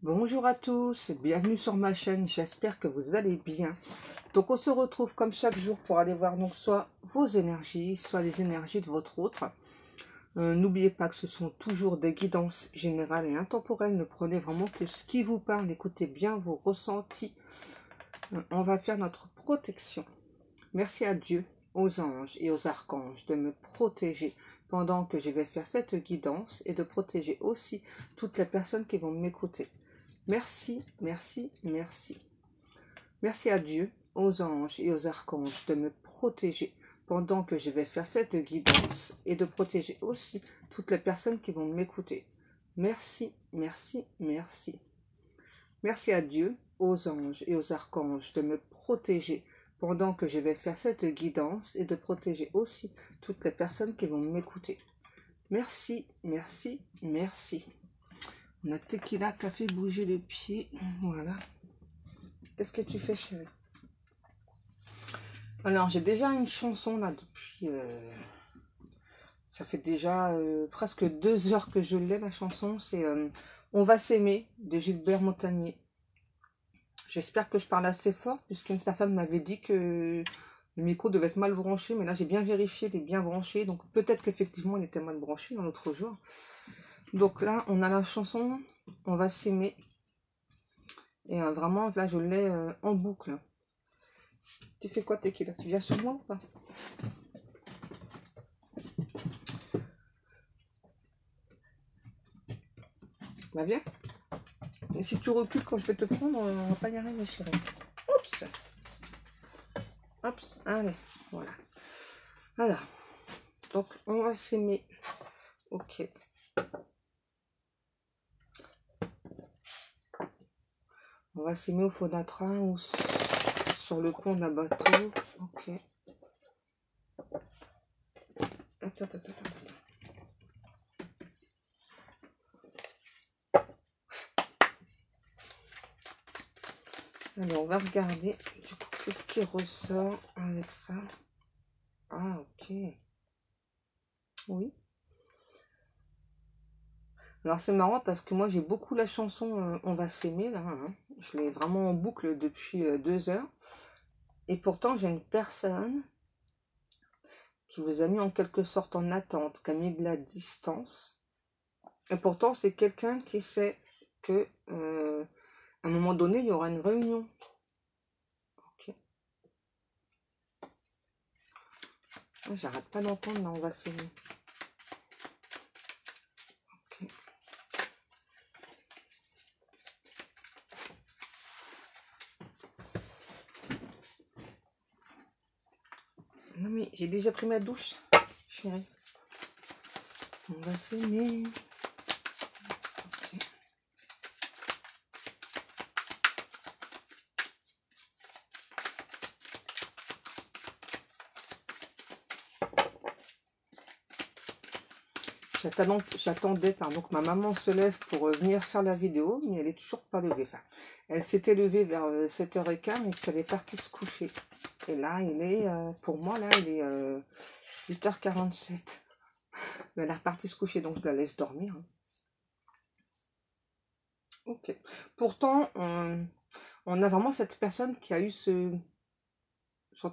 Bonjour à tous, bienvenue sur ma chaîne, j'espère que vous allez bien. Donc on se retrouve comme chaque jour pour aller voir donc soit vos énergies, soit les énergies de votre autre. N'oubliez pas que ce sont toujours des guidances générales et intemporelles, ne prenez vraiment que ce qui vous parle, écoutez bien vos ressentis. On va faire notre protection. Merci à Dieu, aux anges et aux archanges de me protéger pendant que je vais faire cette guidance et de protéger aussi toutes les personnes qui vont m'écouter. Merci, merci, merci. Merci à Dieu, aux anges et aux archanges de me protéger pendant que je vais faire cette guidance et de protéger aussi toutes les personnes qui vont m'écouter. Merci, merci, merci. Merci à Dieu, aux anges et aux archanges de me protéger pendant que je vais faire cette guidance et de protéger aussi toutes les personnes qui vont m'écouter. Merci, merci, merci. On a Tequila qui a fait bouger le pied. Voilà. Qu'est-ce que tu fais, chérie? Alors, j'ai déjà une chanson là depuis... ça fait déjà presque 2 heures que je l'ai, la chanson. C'est On va s'aimer de Gilbert Montagnier. J'espère que je parle assez fort, puisqu'une personne m'avait dit que le micro devait être mal branché. Mais là, j'ai bien vérifié, il est bien branché. Donc, peut-être qu'effectivement, il était mal branché dans l'autre jour. Donc là, on a la chanson On va s'aimer. Et vraiment, là, je l'ai en boucle. Tu fais quoi, Tequila? Tu viens sur moi ou pas? Bah viens. Et si tu recules quand je vais te prendre, on va pas y arriver, chérie. Oups. Oups. Allez, voilà. Voilà. Donc, on va s'aimer. Ok. On va s'aimer au fond d'un train ou sur le pont d'un bateau. Ok. Attends. Alors, on va regarder du coup qu'est-ce qui ressort avec ça. Ah, ok. Oui. Alors, c'est marrant parce que moi, j'ai beaucoup la chanson On va s'aimer, là. Hein. Je l'ai vraiment en boucle depuis 2 heures. Et pourtant, j'ai une personne qui vous a mis en quelque sorte en attente, qui a mis de la distance. Et pourtant, c'est quelqu'un qui sait que à un moment donné, il y aura une réunion. Ok. J'arrête pas d'entendre, là, on va s'aimer. Ok. Non, mais j'ai déjà pris ma douche, chérie. On va s'aimer. J'attendais que ma maman se lève pour venir faire la vidéo, mais elle est toujours pas levée. Enfin, elle s'était levée vers 7h15, mais puis elle est partie se coucher. Et là, il est, pour moi, là, il est 8h47. Mais elle est repartie se coucher, donc je la laisse dormir. Hein. Ok. Pourtant, on a vraiment cette personne qui a eu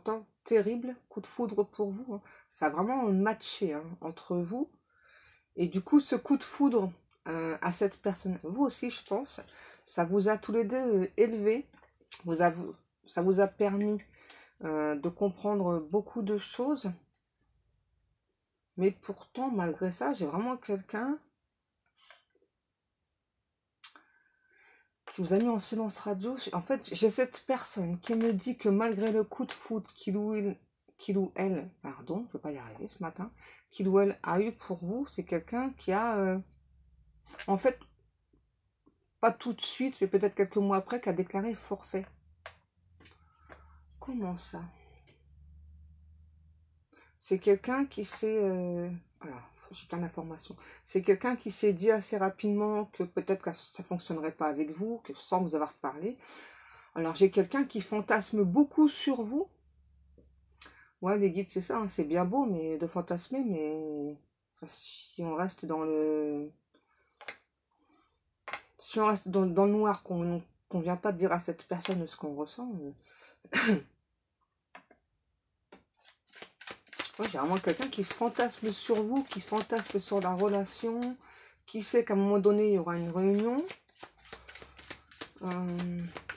temps terrible coup de foudre pour vous. Hein. Ça a vraiment matché hein, entre vous. Et du coup, ce coup de foudre à cette personne, vous aussi, je pense, ça vous a tous les deux élevé. Ça vous a permis de comprendre beaucoup de choses. Mais pourtant, malgré ça, j'ai vraiment quelqu'un qui vous a mis en silence radio. En fait, j'ai cette personne qui me dit que malgré le coup de foudre qu'il ou elle, pardon, je ne vais pas y arriver ce matin, qu'il ou elle a eu pour vous, c'est quelqu'un qui a, en fait, pas tout de suite, mais peut-être quelques mois après, qui a déclaré forfait. Comment ça? C'est quelqu'un qui s'est... alors, j'ai plein d'informations. C'est quelqu'un qui s'est dit assez rapidement que peut-être que ça ne fonctionnerait pas avec vous, que sans vous avoir parlé. Alors, j'ai quelqu'un qui fantasme beaucoup sur vous. Ouais, les guides, c'est ça, hein, c'est bien beau mais de fantasmer, mais enfin, si on reste dans le... si on reste dans le noir, qu'on vient pas dire à cette personne ce qu'on ressent, ouais, j'ai vraiment quelqu'un qui fantasme sur vous, qui fantasme sur la relation, qui sait qu'à un moment donné, il y aura une réunion.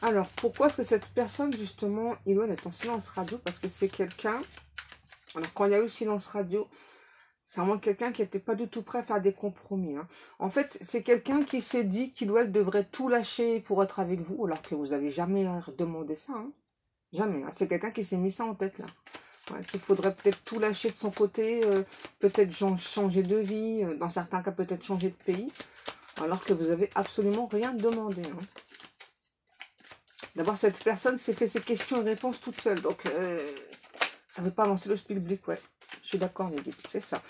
Alors, pourquoi est-ce que cette personne, justement, il doit être en silence radio? Parce que c'est quelqu'un... Alors, quand il y a eu le silence radio, c'est vraiment quelqu'un qui n'était pas du tout prêt à faire des compromis. Hein. En fait, c'est quelqu'un qui s'est dit qu'il devrait tout lâcher pour être avec vous, alors que vous n'avez jamais demandé ça. Hein. Jamais. Hein. C'est quelqu'un qui s'est mis ça en tête, là. Ouais, qu'il faudrait peut-être tout lâcher de son côté, peut-être changer de vie, dans certains cas peut-être changer de pays, alors que vous avez absolument rien demandé. Hein. D'abord, cette personne s'est fait ses questions et réponses toute seule, donc ça ne veut pas avancer le public, ouais. Je suis d'accord, les guides, c'est ça.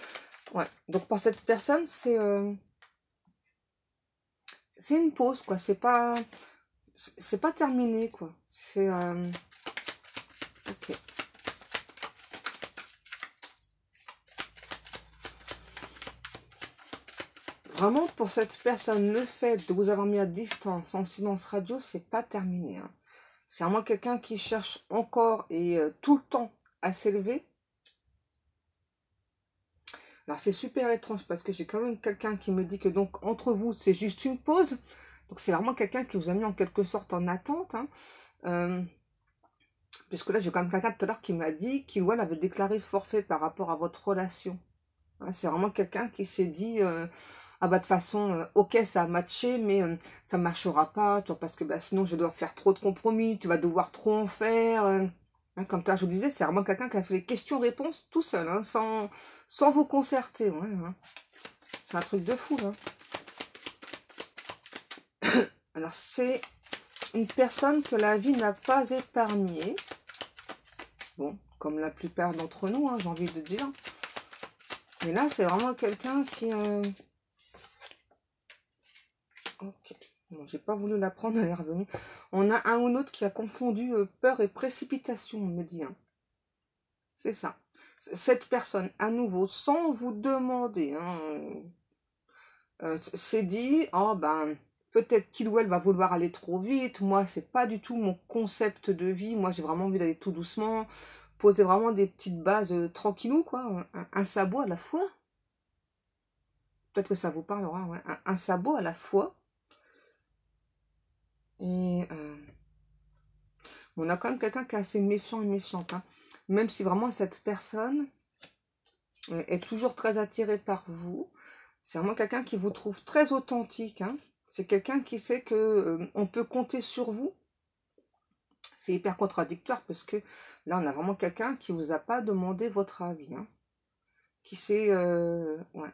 Ouais. Donc pour cette personne, c'est une pause, quoi. C'est pas terminé, quoi. C'est ok. Vraiment, pour cette personne, le fait de vous avoir mis à distance en silence radio, c'est pas terminé. Hein. C'est vraiment quelqu'un qui cherche encore et tout le temps à s'élever. Alors c'est super étrange parce que j'ai quand même quelqu'un qui me dit que donc entre vous, c'est juste une pause. Donc c'est vraiment quelqu'un qui vous a mis en quelque sorte en attente. Hein. Puisque là, j'ai quand même quelqu'un tout à l'heure qui m'a dit qu'il avait déclaré forfait par rapport à votre relation. Hein, c'est vraiment quelqu'un qui s'est dit... ah bah de toute façon, ok ça a matché, mais ça marchera pas, tu vois, parce que bah, sinon je dois faire trop de compromis, tu vas devoir trop en faire. Hein, comme toi je vous disais, c'est vraiment quelqu'un qui a fait les questions-réponses tout seul, hein, sans vous concerter. Ouais, hein. C'est un truc de fou. Hein. Alors c'est une personne que la vie n'a pas épargnée. Bon, comme la plupart d'entre nous, hein, j'ai envie de dire. Mais là, c'est vraiment quelqu'un qui... Ok. Bon, j'ai pas voulu la prendre, elle est revenue. On a un ou l'autre qui a confondu peur et précipitation, on me dit. Hein. C'est ça. Cette personne, à nouveau, sans vous demander, s'est dit, oh ben, peut-être qu'il ou elle va vouloir aller trop vite. Moi, c'est pas du tout mon concept de vie. Moi, j'ai vraiment envie d'aller tout doucement. Poser vraiment des petites bases tranquillou, quoi. Un sabot à la fois. Peut-être que ça vous parlera, ouais. Un sabot à la fois. Et on a quand même quelqu'un qui est assez méfiant et méfiante. Hein. Même si vraiment cette personne est toujours très attirée par vous. C'est vraiment quelqu'un qui vous trouve très authentique. Hein. C'est quelqu'un qui sait que on peut compter sur vous. C'est hyper contradictoire parce que là, on a vraiment quelqu'un qui vous a pas demandé votre avis. Hein. Qui sait... ouais.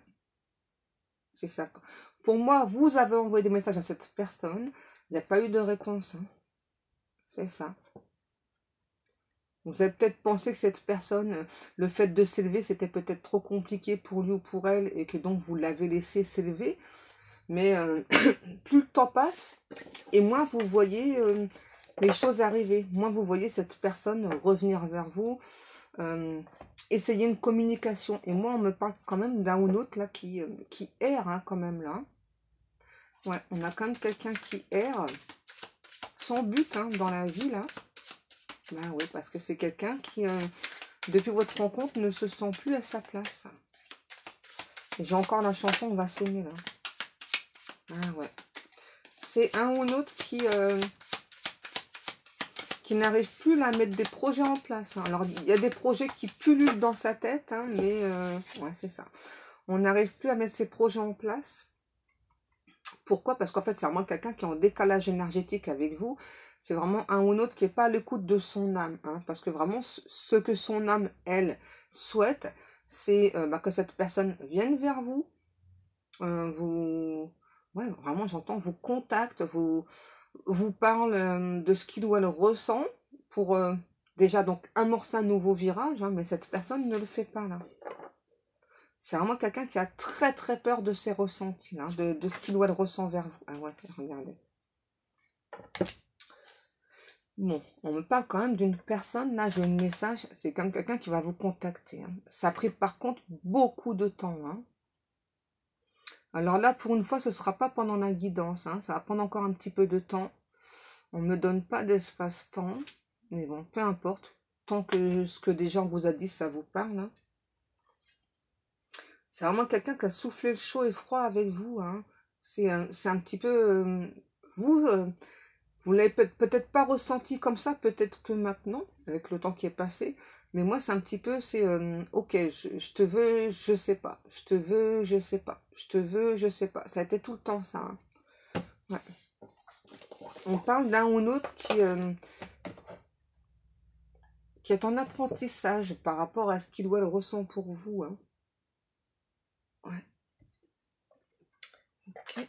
C'est ça. Pour moi, vous avez envoyé des messages à cette personne. Il n'y a pas eu de réponse. Hein. C'est ça. Vous avez peut-être pensé que cette personne, le fait de s'élever, c'était peut-être trop compliqué pour lui ou pour elle, et que donc vous l'avez laissé s'élever. Mais plus le temps passe, et moins vous voyez les choses arriver. Moins vous voyez cette personne revenir vers vous, essayer une communication. Et moi, on me parle quand même d'un ou l'autre là qui erre, hein, quand même là. Ouais, on a quand même quelqu'un qui erre sans but hein, dans la vie là. Ben oui, parce que c'est quelqu'un qui, depuis votre rencontre, ne se sent plus à sa place. Et j'ai encore la chanson On va s'aimer là. Ah ouais. C'est un ou l'autre qui n'arrive plus là, à mettre des projets en place. Hein. Alors, il y a des projets qui pullulent dans sa tête, hein, mais ouais, c'est ça. On n'arrive plus à mettre ces projets en place. Pourquoi? Parce qu'en fait, c'est vraiment quelqu'un qui est en décalage énergétique avec vous. C'est vraiment un ou l'autre qui n'est pas à l'écoute de son âme. Hein, parce que vraiment, ce que son âme, elle, souhaite, c'est que cette personne vienne vers vous. Ouais, vraiment, j'entends, vous contacte, vous parle de ce qu'il ou elle ressent pour déjà donc amorcer un nouveau virage. Hein, mais cette personne ne le fait pas là. C'est vraiment quelqu'un qui a très très peur de ses ressentis, hein, de ce qu'il ou elle ressent vers vous. Ah ouais, regardez. Bon, on me parle quand même d'une personne, là j'ai un message, c'est comme quelqu'un qui va vous contacter. Hein. Ça a pris par contre beaucoup de temps. Hein. Alors là, pour une fois, ce ne sera pas pendant la guidance, hein. Ça va prendre encore un petit peu de temps. On ne me donne pas d'espace-temps. Mais bon, peu importe. Tant que ce que des gens vous a dit, ça vous parle. Hein. C'est vraiment quelqu'un qui a soufflé le chaud et froid avec vous. Hein. C'est un petit peu... vous, vous l'avez peut-être pas ressenti comme ça, peut-être que maintenant, avec le temps qui est passé. Mais moi, c'est un petit peu, c'est... ok, je te veux, je sais pas. Je te veux, je sais pas. Je te veux, je sais pas. Ça a été tout le temps ça. Hein. Ouais. On parle d'un ou l'autre qui est en apprentissage par rapport à ce qu'il ou elle ressent pour vous. Hein. Ouais. Ok.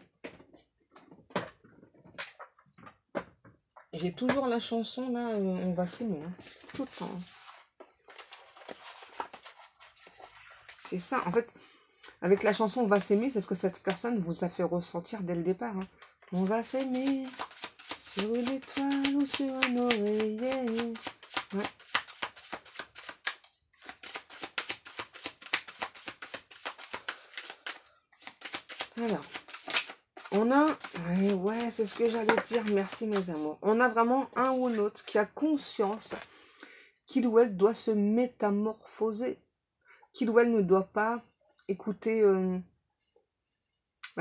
J'ai toujours la chanson là, on va s'aimer, hein. Tout le temps. Hein. C'est ça, en fait, avec la chanson on va s'aimer, c'est ce que cette personne vous a fait ressentir dès le départ. Hein. On va s'aimer sur une étoile ou sur un oreiller. Ouais. Alors, on a, ouais, c'est ce que j'allais dire, merci mes amours. On a vraiment un ou l'autre qui a conscience qu'il ou elle doit se métamorphoser, qu'il ou elle ne doit pas écouter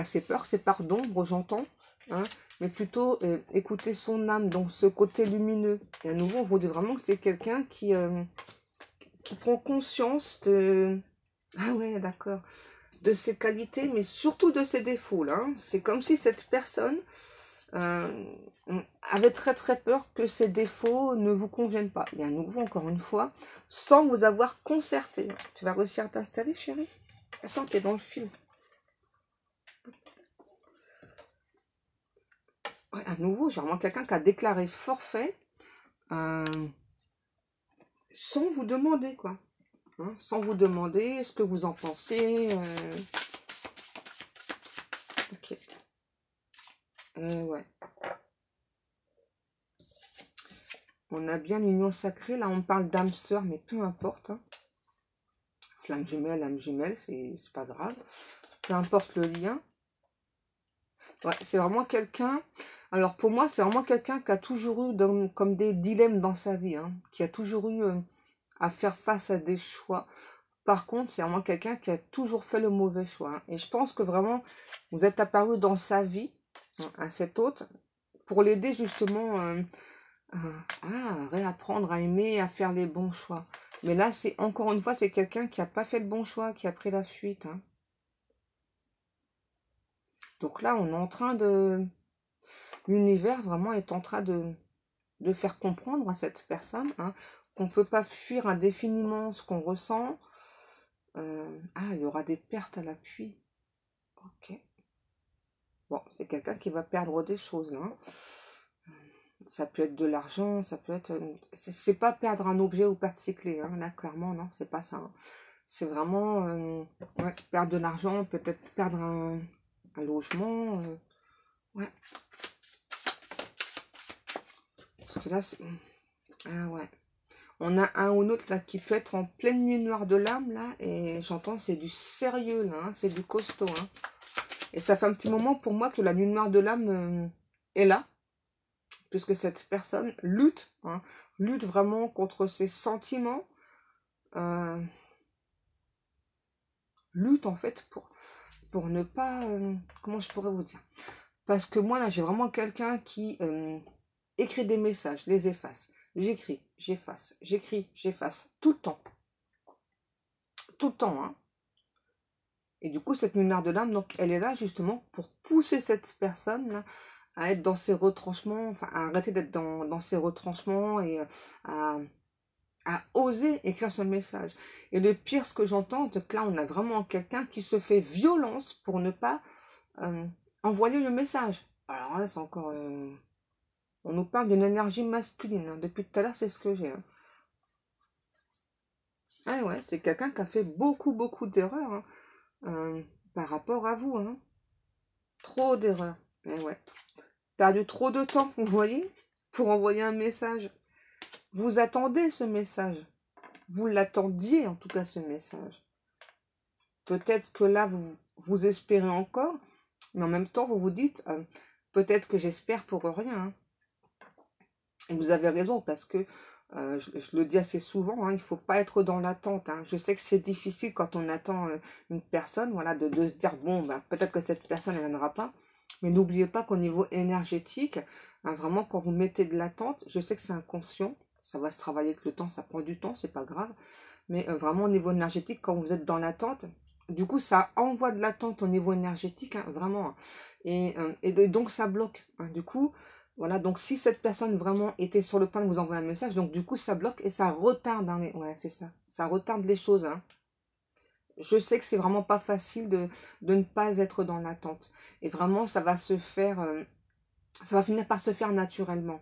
ses peurs, ses parts d'ombre, j'entends, hein, mais plutôt écouter son âme, donc ce côté lumineux. Et à nouveau, on vous dit vraiment que c'est quelqu'un qui prend conscience de... Ah ouais, d'accord. De ses qualités, mais surtout de ses défauts. Là. Hein. C'est comme si cette personne avait très très peur que ses défauts ne vous conviennent pas. Et à nouveau, encore une fois, sans vous avoir concerté. Tu vas réussir à t'installer, chérie? Attends, t'es dans le fil. Ouais, à nouveau, j'ai vraiment quelqu'un qui a déclaré forfait sans vous demander, quoi. Hein, sans vous demander ce que vous en pensez. Ok. Ouais. On a bien l'union sacrée. Là, on parle d'âme sœur, mais peu importe. Hein. Flamme jumelle, âme jumelle, c'est pas grave. Peu importe le lien. Ouais, c'est vraiment quelqu'un... Alors, pour moi, c'est vraiment quelqu'un qui a toujours eu comme des dilemmes dans sa vie. Hein, qui a toujours eu à faire face à des choix. Par contre, c'est vraiment quelqu'un qui a toujours fait le mauvais choix. Hein, et je pense que vraiment, vous êtes apparu dans sa vie, hein, à cet autre, pour l'aider justement à réapprendre à aimer, à faire les bons choix. Mais là, c'est encore une fois, c'est quelqu'un qui n'a pas fait le bon choix, qui a pris la fuite. Hein. Donc là, on est en train de... L'univers vraiment est en train de faire comprendre à cette personne hein, qu'on ne peut pas fuir indéfiniment ce qu'on ressent. Il y aura des pertes à l'appui. Ok. Bon, c'est quelqu'un qui va perdre des choses là. Hein. Ça peut être de l'argent, ça peut être... C'est pas perdre un objet ou perdre ses clés. Hein. Là, clairement, non, c'est pas ça. Hein. C'est vraiment ouais, perdre de l'argent, peut-être perdre un logement. Ouais. Parce que là, ah ouais. On a un ou l'autre là qui peut être en pleine nuit noire de l'âme là. Et j'entends, c'est du sérieux là. Hein, c'est du costaud. Hein. Et ça fait un petit moment pour moi que la nuit noire de l'âme est là. Puisque cette personne lutte. Hein, lutte vraiment contre ses sentiments. Lutte en fait pour ne pas... comment je pourrais vous dire? Parce que moi là j'ai vraiment quelqu'un qui écrit des messages, les efface. J'écris, j'efface, j'écris, j'efface. Tout le temps. Tout le temps. Hein. Et du coup cette lumière de l'âme, donc elle est là justement pour pousser cette personne là à être dans ses retranchements, enfin à arrêter d'être dans ses retranchements et à oser écrire ce message. Et le pire, ce que j'entends, c'est que là, on a vraiment quelqu'un qui se fait violence pour ne pas envoyer le message. Alors là, c'est encore... on nous parle d'une énergie masculine. Hein. Depuis tout à l'heure, c'est ce que j'ai. Hein. Ah ouais, c'est quelqu'un qui a fait beaucoup, beaucoup d'erreurs hein, par rapport à vous. Hein. Trop d'erreurs. Eh ouais. Perdu trop de temps, vous voyez, pour envoyer un message. Vous attendez ce message. Vous l'attendiez en tout cas ce message. Peut-être que là, vous espérez encore, mais en même temps, vous vous dites, peut-être que j'espère pour rien. Hein. Et vous avez raison, parce que, je le dis assez souvent, hein, il ne faut pas être dans l'attente. Hein. Je sais que c'est difficile quand on attend une personne, voilà, de se dire, bon, ben, peut-être que cette personne, elle ne viendra pas. Mais n'oubliez pas qu'au niveau énergétique, hein, vraiment, quand vous mettez de l'attente, je sais que c'est inconscient, ça va se travailler avec le temps, ça prend du temps, c'est pas grave. Mais vraiment, au niveau énergétique, quand vous êtes dans l'attente, du coup, ça envoie de l'attente au niveau énergétique, hein, vraiment. Et donc, ça bloque. Hein. Du coup, voilà, donc si cette personne vraiment était sur le point de vous envoyer un message, donc du coup, ça bloque et ça retarde. Hein, ouais, c'est ça. Ça retarde les choses. Hein. Je sais que c'est vraiment pas facile de ne pas être dans l'attente. Et vraiment, ça va se faire, ça va finir par se faire naturellement.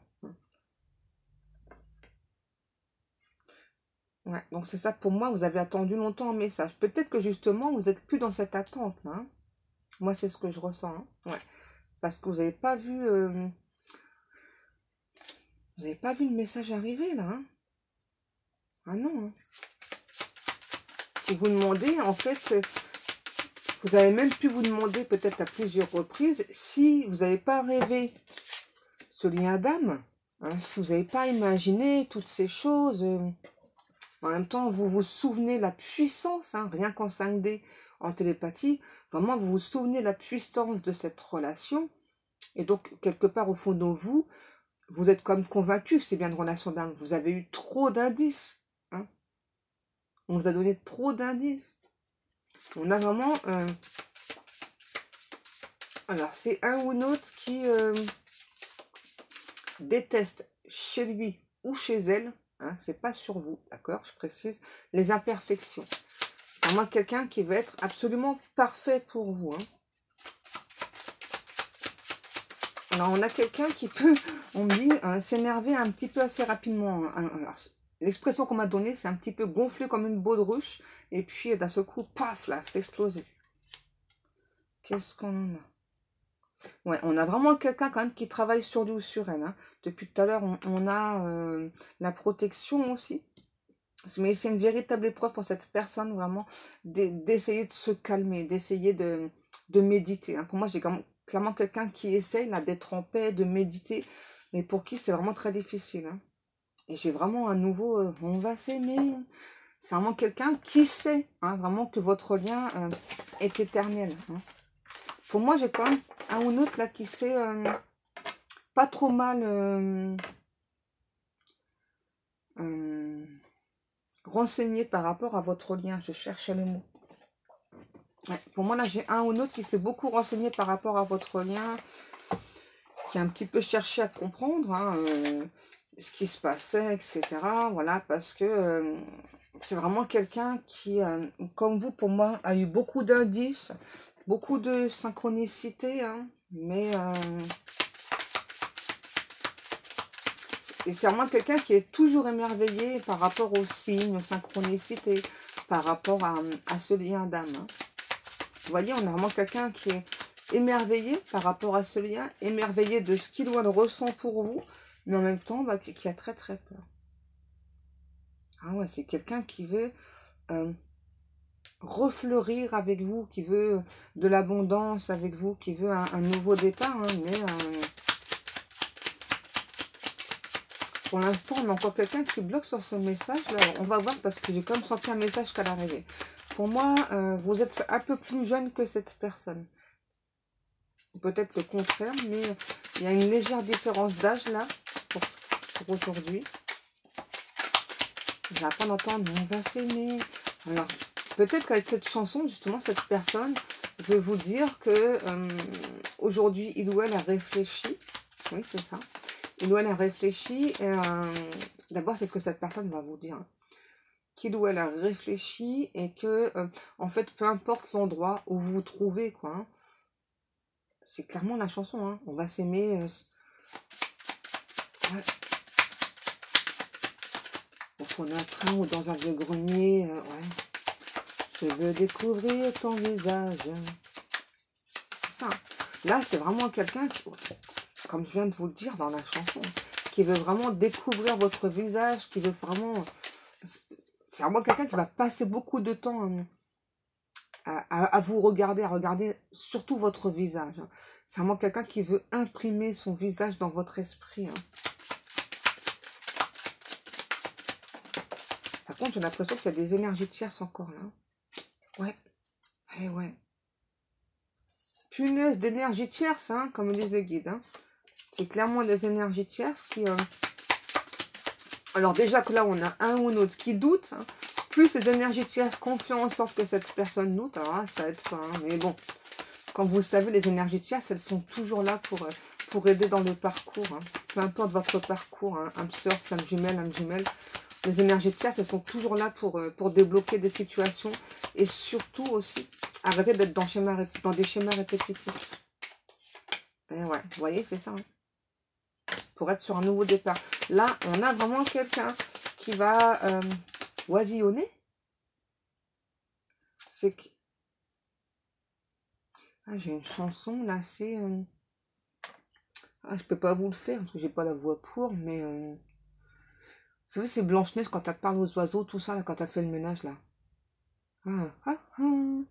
Ouais, donc c'est ça pour moi, vous avez attendu longtemps un message. Peut-être que justement, vous n'êtes plus dans cette attente, là. Hein. Moi, c'est ce que je ressens. Hein. Ouais. Parce que vous n'avez pas vu, vous n'avez pas vu le message arriver, là. Hein. Ah non. Hein. Et vous demandez, en fait, vous avez même pu vous demander peut-être à plusieurs reprises si vous n'avez pas rêvé ce lien d'âme, hein, si vous n'avez pas imaginé toutes ces choses. En même temps, vous vous souvenez la puissance, hein, rien qu'en 5D, en télépathie, vraiment vous vous souvenez la puissance de cette relation. Et donc, quelque part au fond de vous, vous êtes comme convaincu que c'est bien une relation d'âme. Vous avez eu trop d'indices. Hein. On vous a donné trop d'indices. On a vraiment... alors, c'est un ou une autre qui déteste chez lui ou chez elle, hein, c'est pas sur vous, d'accord, je précise, les imperfections. C'est vraiment quelqu'un qui va être absolument parfait pour vous. Hein. Alors, on a quelqu'un qui peut, on me dit, s'énerver un petit peu assez rapidement. Hein. L'expression qu'on m'a donnée, c'est un petit peu gonflé comme une baudruche, et puis d'un seul coup, paf, là, c'est explosé. Qu'est-ce qu'on a? Ouais, on a vraiment quelqu'un quand même qui travaille sur lui ou sur elle. Hein. Depuis tout à l'heure, on a la protection aussi. Mais c'est une véritable épreuve pour cette personne, vraiment, d'essayer de se calmer, d'essayer de méditer. Hein. Pour moi, j'ai clairement quelqu'un qui essaye d'être en paix, de méditer, mais pour qui c'est vraiment très difficile. Hein. Et j'ai vraiment un nouveau, on va s'aimer. C'est vraiment quelqu'un qui sait, hein, vraiment que votre lien est éternel. Hein. Pour moi, j'ai quand même un ou l'autre là qui sait pas trop mal renseigné par rapport à votre lien. Je cherche le mot. Ouais, pour moi, là, j'ai un ou l'autre qui s'est beaucoup renseigné par rapport à votre lien, qui a un petit peu cherché à comprendre hein, ce qui se passait, etc. Voilà, parce que c'est vraiment quelqu'un qui, comme vous, pour moi, a eu beaucoup d'indices, beaucoup de synchronicité, hein, mais et c'est vraiment quelqu'un qui est toujours émerveillé par rapport aux signes, aux synchronicités, par rapport à ce lien d'âme. Hein. Vous voyez, on a vraiment quelqu'un qui est émerveillé par rapport à ce lien, émerveillé de ce qu'il ou elle ressent pour vous, mais en même temps, bah, qui a très très peur. Ah ouais, c'est quelqu'un qui veut refleurir avec vous, qui veut de l'abondance avec vous, qui veut un nouveau départ, hein, mais pour l'instant, on a encore quelqu'un qui bloque sur ce message. Là, on va voir parce que j'ai quand même senti un message qu'à l'arrivée. Pour moi, vous êtes un peu plus jeune que cette personne. Peut-être le contraire, mais il y a une légère différence d'âge là pour aujourd'hui. Vous n'allez pas d'entendre, on va s'aimer. Alors, peut-être qu'avec cette chanson, justement, cette personne veut vous dire que aujourd'hui, il ou elle a réfléchi. Oui, c'est ça. Il ou elle a réfléchi. D'abord, c'est ce que cette personne va vous dire. Qu'il ou elle a réfléchi et que, en fait, peu importe l'endroit où vous vous trouvez, quoi. Hein, c'est clairement la chanson. Hein, on va s'aimer. Ouais. Au fond d'un train ou dans un vieux grenier. Ouais. Je veux découvrir ton visage. C'est ça. Là, c'est vraiment quelqu'un qui, comme je viens de vous le dire dans la chanson, qui veut vraiment découvrir votre visage, qui veut vraiment... C'est vraiment quelqu'un qui va passer beaucoup de temps à vous regarder, à regarder surtout votre visage. Hein. C'est vraiment quelqu'un qui veut imprimer son visage dans votre esprit. Hein. Par contre, j'ai l'impression qu'il y a des énergies tierces encore là. Ouais. Eh ouais. Punaise d'énergie tierce, hein, comme disent les guides. Hein. C'est clairement des énergies tierces qui... Alors déjà que là, on a un ou l'autre qui doute. Hein. Plus les énergies tierces confient en sorte que cette personne doute. Alors là, ça aide pas. Hein. Mais bon, comme vous le savez, les énergies tierces, elles sont toujours là pour aider dans le parcours. Hein. Peu importe votre parcours, hein. Âme sœur, flamme jumelle, âme jumelle. Les énergies tierces, elles sont toujours là pour débloquer des situations. Et surtout aussi, arrêter d'être dans des schémas répétitifs. Et ouais, vous voyez, c'est ça. Hein. Pour être sur un nouveau départ. Là, on a vraiment quelqu'un qui va oisillonner. C'est que... Ah, j'ai une chanson, là, c'est... Ah, je peux pas vous le faire, parce que j'ai pas la voix pour, mais... Vous savez, c'est Blanche-Neige, quand elle parle aux oiseaux, tout ça, là, quand elle fait le ménage, là.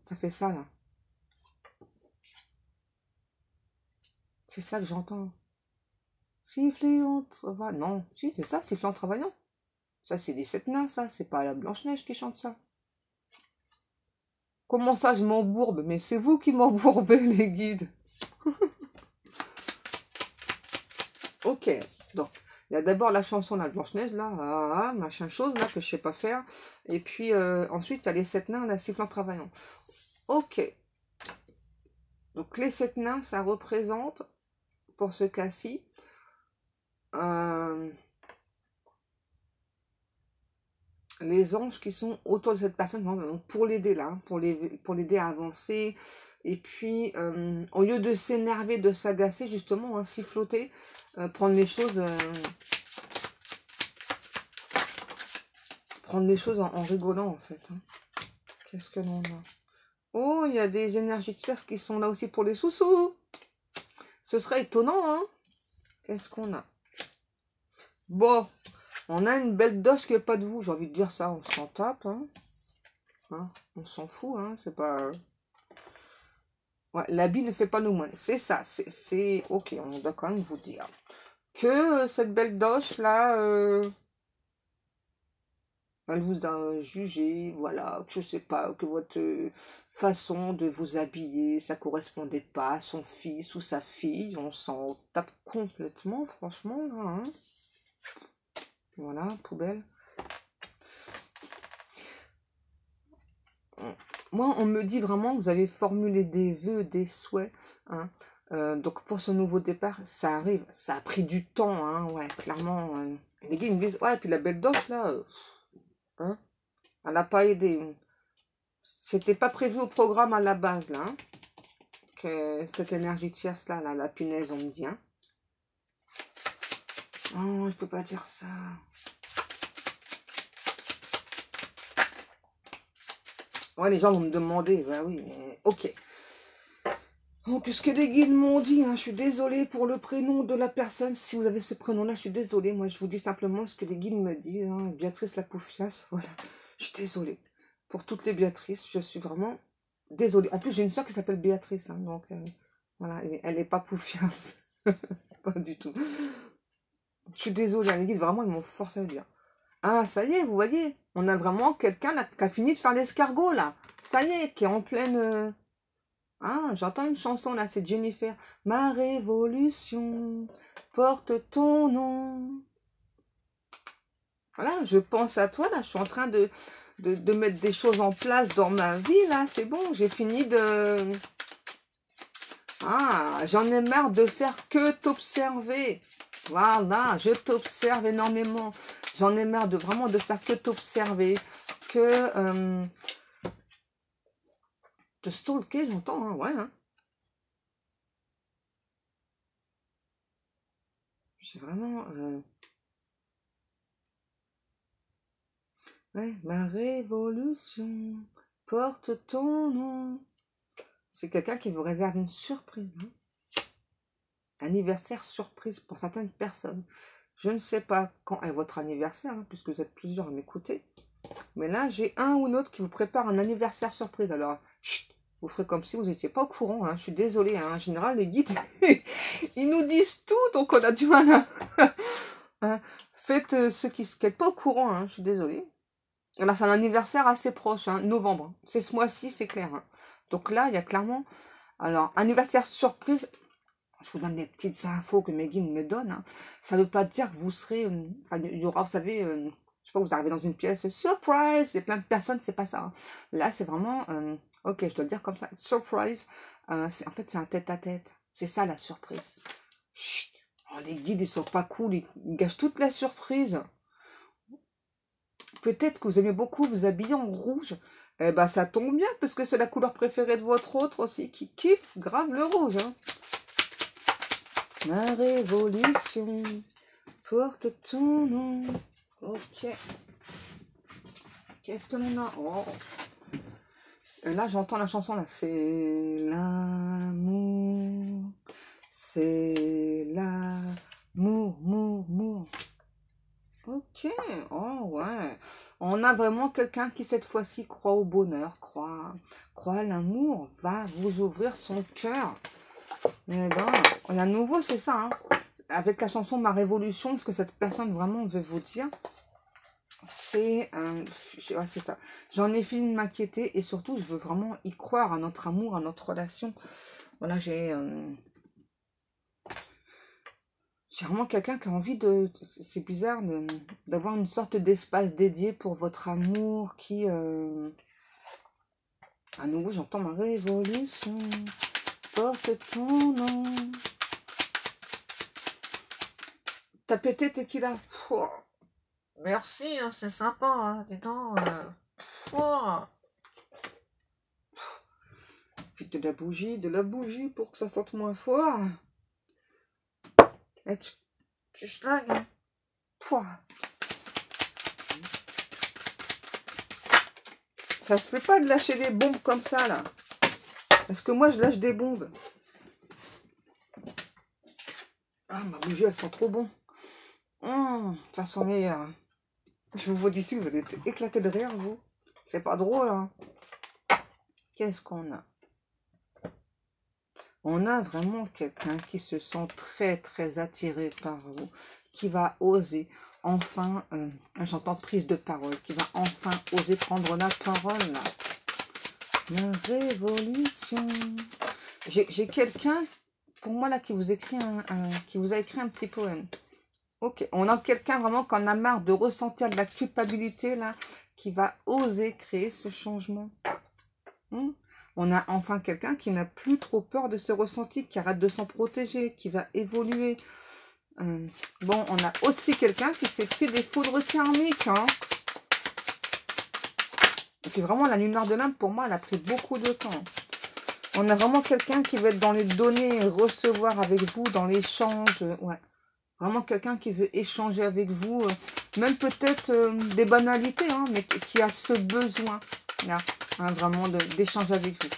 Ça fait ça, là. C'est ça que j'entends. Siffler en travaillant. Non, si, c'est ça, siffler en travaillant. Ça, c'est les sept nains, ça. C'est pas la Blanche-Neige qui chante ça. Comment ça, je m'embourbe? Mais c'est vous qui m'embourbez, les guides. Ok, donc, il y a d'abord la chanson de la Blanche-Neige, là, machin chose, là, que je sais pas faire. Et puis, ensuite, il y a les sept nains, la sifflant en travaillant. Ok. Donc, les sept nains, ça représente, pour ce cas-ci, les anges qui sont autour de cette personne, donc pour l'aider là, pour l'aider à avancer. Et puis, au lieu de s'énerver, de s'agacer, justement, hein, siffloter, prendre les choses en rigolant, en fait. Hein. Qu'est-ce que l'on a? Oh, il y a des énergies tierces qui sont là aussi pour les sous-sous. Ce serait étonnant, hein? Qu'est-ce qu'on a? Bon, on a une belle doche qui n'est pas de vous. J'ai envie de dire ça, on s'en tape. Hein. Hein, on s'en fout, hein. C'est pas... Ouais, l'habit ne fait pas nous moines. C'est ça, c'est... Ok, on doit quand même vous dire que cette belle doche, là... elle vous a jugé, voilà, que je sais pas, que votre façon de vous habiller, ça correspondait pas à son fils ou sa fille. On s'en tape complètement, franchement, là, hein. Voilà, poubelle. Moi, on me dit vraiment que vous avez formulé des vœux, des souhaits, hein. Donc, pour ce nouveau départ, ça arrive. Ça a pris du temps, hein, ouais, clairement. Les gars, ils me disent, ouais, puis la belle doche, là, hein, elle n'a pas aidé. C'était pas prévu au programme à la base, là, hein, que cette énergie tierce, là, la punaise, on me dit, hein. Oh, je peux pas dire ça. Ouais, les gens vont me demander, bah oui, mais ok. Donc, ce que les guides m'ont dit, hein, je suis désolée pour le prénom de la personne. Si vous avez ce prénom-là, je suis désolée. Moi, je vous dis simplement ce que les guides me disent. Hein, Béatrice la Poufiasse, voilà. Je suis désolée. Pour toutes les Béatrices, je suis vraiment désolée. En plus, j'ai une soeur qui s'appelle Béatrice. Hein, donc, voilà, elle n'est pas Poufiasse. Pas du tout. Je suis désolée. Les guides, vraiment, ils m'ont forcé à le dire. Ah, ça y est, vous voyez. On a vraiment quelqu'un qui a fini de faire l'escargot, là. Ça y est, qui est en pleine... Ah, j'entends une chanson là, c'est Jennifer. Ma révolution porte ton nom. Voilà, je pense à toi là, je suis en train de mettre des choses en place dans ma vie là, c'est bon, j'ai fini de... Ah, j'en ai marre de faire que t'observer. Voilà, je t'observe énormément. J'en ai marre de vraiment de faire que t'observer, que... te stalker, j'entends, hein, ouais, hein. J'ai vraiment... Ouais, ma révolution porte ton nom. C'est quelqu'un qui vous réserve une surprise. Hein. Anniversaire surprise pour certaines personnes. Je ne sais pas quand est votre anniversaire, hein, puisque vous êtes plusieurs à m'écouter. Mais là, j'ai un ou l'autre qui vous prépare un anniversaire surprise. Alors, Chut, vous ferez comme si vous n'étiez pas au courant. Hein. Je suis désolée. Hein. En général, les guides, ils nous disent tout, donc on a du mal. Hein. Faites ceux qui n'êtes pas au courant. Hein. Je suis désolée. Là, c'est un anniversaire assez proche, hein, novembre. C'est ce mois-ci, c'est clair. Hein. Donc là, il y a clairement... Alors, anniversaire surprise, je vous donne des petites infos que mes guides me donnent. Hein. Ça ne veut pas dire que vous serez... Enfin, il y aura, vous savez, je sais pas, vous arrivez dans une pièce, surprise, il y a plein de personnes, c'est pas ça. Hein. Là, c'est vraiment... ok, je dois le dire comme ça, surprise. En fait, c'est un tête-à-tête. C'est ça, la surprise. Chut. Oh, les guides, ils sont pas cool, ils gâchent toute la surprise. Peut-être que vous aimez beaucoup vous habiller en rouge. Eh ben, ça tombe bien, parce que c'est la couleur préférée de votre autre aussi, qui kiffe grave le rouge. Hein. La révolution porte ton nom. Ok. Qu'est-ce que l'on a? Oh. Là, j'entends la chanson, là. C'est l'amour. C'est l'amour, mour. Ok, oh ouais. On a vraiment quelqu'un qui cette fois-ci croit au bonheur, croit à l'amour, va vous ouvrir son cœur. Eh ben, à nouveau, c'est ça, hein. Avec la chanson Ma Révolution, ce que cette personne vraiment veut vous dire, c'est ouais, c'est ça. J'en ai fini de m'inquiéter et surtout, je veux vraiment y croire à notre amour, à notre relation. Voilà, j'ai vraiment quelqu'un qui a envie de... C'est bizarre d'avoir une sorte d'espace dédié pour votre amour qui... À nouveau, j'entends ma révolution. Porte ton nom. T'as pété tequila. Pouah. Merci, hein, c'est sympa. Hein. Dis donc. Puis de la bougie pour que ça sente moins fort. Et tu schlingues. Pouah. Ça se fait pas de lâcher des bombes comme ça, là. Parce que moi, je lâche des bombes. Ah, ma bougie, elle sent trop bon. Ça sent meilleur. Je vous vois d'ici, vous allez être éclaté de rire, vous. C'est pas drôle, hein. Qu'est-ce qu'on a? On a vraiment quelqu'un qui se sent très, très attiré par vous, qui va oser enfin, j'entends prise de parole, qui va enfin oser prendre la parole, là. La révolution. J'ai quelqu'un, pour moi, là, qui vous écrit qui vous a écrit un petit poème. Ok, on a quelqu'un vraiment qui en a marre de ressentir de la culpabilité, là, qui va oser créer ce changement. On a enfin quelqu'un qui n'a plus trop peur de ce ressenti, qui arrête de s'en protéger, qui va évoluer. Bon, on a aussi quelqu'un qui s'est fait des foudres karmiques. Hein. Et puis vraiment, la lumière de l'âme, pour moi, elle a pris beaucoup de temps. On a vraiment quelqu'un qui veut être dans les données, recevoir avec vous, dans l'échange. Ouais. Vraiment quelqu'un qui veut échanger avec vous. Même peut-être des banalités, hein, mais qui a ce besoin. Là, hein, vraiment d'échanger avec vous.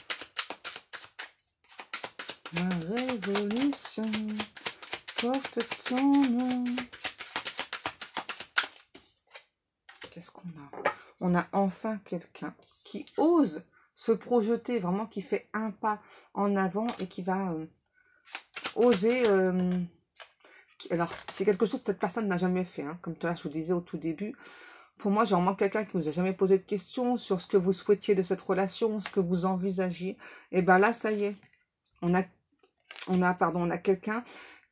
La révolution porte ton nom. Qu'est-ce qu'on a? On a enfin quelqu'un qui ose se projeter, vraiment qui fait un pas en avant et qui va oser... alors, c'est quelque chose que cette personne n'a jamais fait, hein, comme tout à l'heure je vous disais au tout début. Pour moi, j'ai vraiment quelqu'un qui ne vous a jamais posé de questions sur ce que vous souhaitiez de cette relation, ce que vous envisagiez. Et bien là, ça y est. On a quelqu'un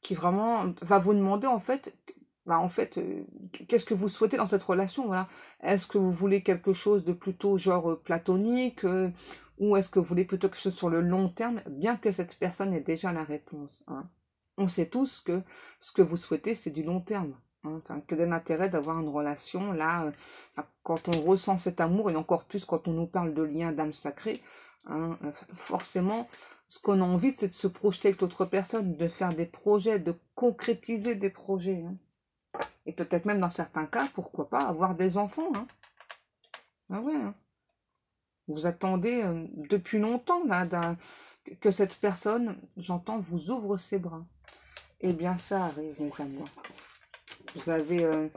qui vraiment va vous demander, en fait, qu'est-ce que vous souhaitez dans cette relation, voilà. Est-ce que vous voulez quelque chose de plutôt genre platonique, ou est-ce que vous voulez plutôt quelque chose sur le long terme, bien que cette personne ait déjà la réponse, hein. On sait tous que ce que vous souhaitez, c'est du long terme. Hein. Enfin, quel est l'intérêt d'avoir une relation, là, quand on ressent cet amour, et encore plus quand on nous parle de lien d'âme sacrée, hein, forcément, ce qu'on a envie, c'est de se projeter avec l'autre personne, de faire des projets, de concrétiser des projets. Hein. Et peut-être même dans certains cas, pourquoi pas, avoir des enfants. Hein. Ah ouais, hein. Vous attendez depuis longtemps là, que cette personne, j'entends, vous ouvre ses bras. Eh bien, ça arrive, mes amours. Vous avez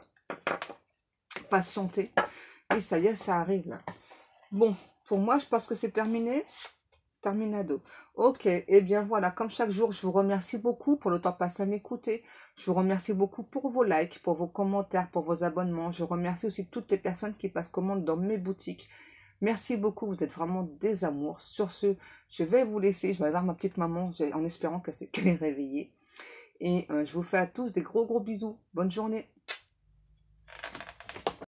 patienté. Et ça y est, ça arrive là. Bon, pour moi, je pense que c'est terminé. Terminado. Ok, et bien voilà, comme chaque jour, je vous remercie beaucoup pour le temps passé à m'écouter. Je vous remercie beaucoup pour vos likes, pour vos commentaires, pour vos abonnements. Je remercie aussi toutes les personnes qui passent commande dans mes boutiques. Merci beaucoup, vous êtes vraiment des amours. Sur ce, je vais vous laisser. Je vais aller voir ma petite maman en espérant qu'elle est réveillée. Et je vous fais à tous des gros bisous. Bonne journée.